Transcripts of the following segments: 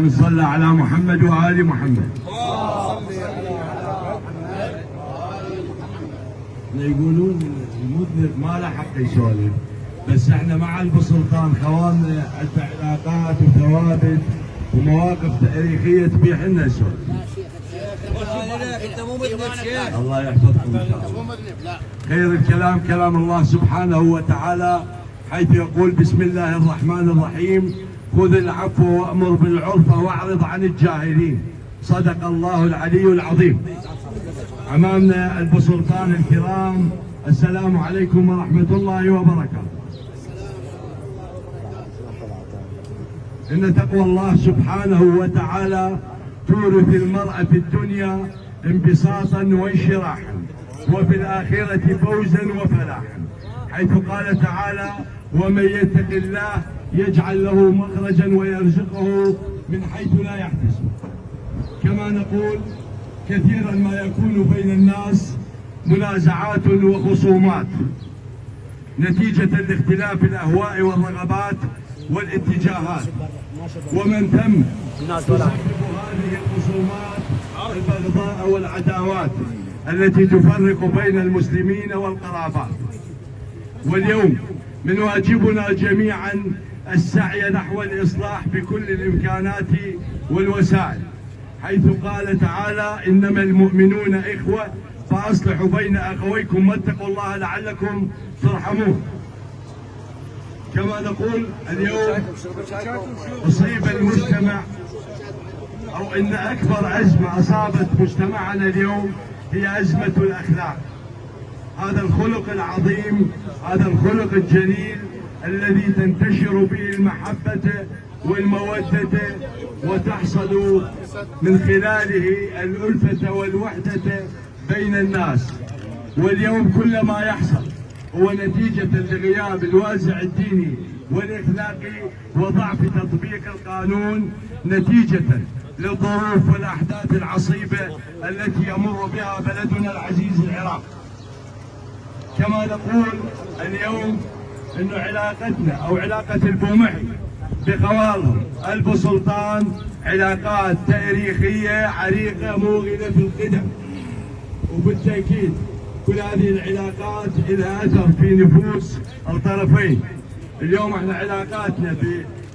من صلى على محمد وآل محمد. يقولون المذنب ما له حق يسولف، بس احنا مع ابو سلطان خواننا عندنا علاقات وثوابت ومواقف تاريخيه تبيح لنا نسولف. انت مو مذنب شيخ. الله يحفظكم ان شاء الله. خير الكلام كلام الله سبحانه وتعالى، حيث يقول بسم الله الرحمن الرحيم: خذ العفو وامر بالعرف واعرض عن الجاهلين. صدق الله العلي العظيم. امامنا ابو سلطان الكرام، السلام عليكم ورحمه الله وبركاته. ان تقوى الله سبحانه وتعالى تورث المرء في الدنيا انبساطا وانشراحا، وفي الاخره فوزا وفلاحا، حيث قال تعالى: ومن يتق الله يجعل له مخرجا ويرزقه من حيث لا يحتسب. كما نقول كثيرا ما يكون بين الناس منازعات وخصومات نتيجة لاختلاف الأهواء والرغبات والاتجاهات، ومن ثم تسبب هذه الخصومات البغضاء والعداوات التي تفرق بين المسلمين والقرابات. واليوم من واجبنا جميعا السعي نحو الإصلاح بكل الإمكانات والوسائل، حيث قال تعالى: إنما المؤمنون إخوة فأصلحوا بين أخويكم واتقوا الله لعلكم ترحمون. كما نقول اليوم أصيب المجتمع، أو إن أكبر أزمة أصابت مجتمعنا اليوم هي أزمة الأخلاق. هذا الخلق العظيم، هذا الخلق الجليل الذي تنتشر به المحبة والمودة وتحصل من خلاله الألفة والوحدة بين الناس. واليوم كل ما يحصل هو نتيجة لغياب الوازع الديني والإخلاقي وضعف تطبيق القانون، نتيجة للظروف والأحداث العصيبة التي يمر بها بلدنا العزيز العراق. كما نقول اليوم أن علاقتنا أو علاقة البومحي بخوالهم ابو سلطان علاقات تاريخية عريقة موغلة في القدم، وبالتأكيد كل هذه العلاقات لها أثر في نفوس الطرفين. اليوم احنا علاقاتنا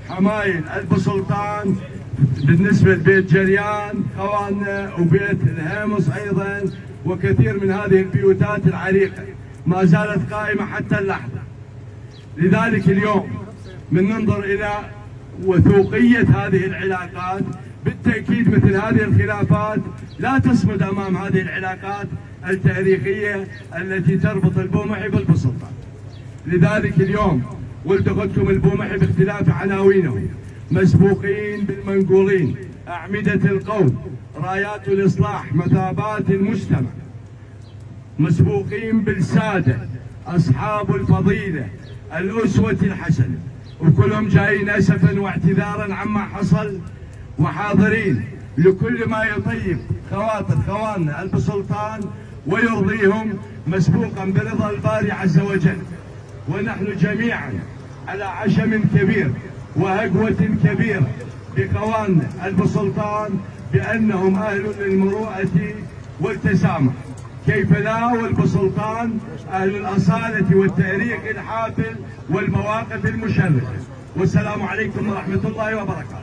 بحمايل ابو سلطان بالنسبة لبيت جريان خواننا وبيت الهامص أيضا، وكثير من هذه البيوتات العريقة ما زالت قائمة حتى اللحظة. لذلك اليوم من ننظر إلى وثوقية هذه العلاقات، بالتأكيد مثل هذه الخلافات لا تصمد أمام هذه العلاقات التاريخية التي تربط البومحي بالأبو سلطان. لذلك اليوم ولد أخوكم البومحي باختلاف عناوينهم مسبوقين بالمنقولين، أعمدة القوم، رايات الإصلاح، مثابات المجتمع، مسبوقين بالسادة، أصحاب الفضيلة، الأسوة الحسنة، وكلهم جايين أسفا واعتذارا عما حصل، وحاضرين لكل ما يطيب خواطر خواننا ابو سلطان ويرضيهم مسبوقا برضا الباري عز وجل. ونحن جميعا على عشم كبير وهجوة كبيرة بخواننا ابو سلطان بأنهم أهل للمروءة والتسامح، كيف لا، والابو سلطان أهل الأصالة والتاريخ الحافل والمواقف المشرفة. والسلام عليكم ورحمة الله وبركاته.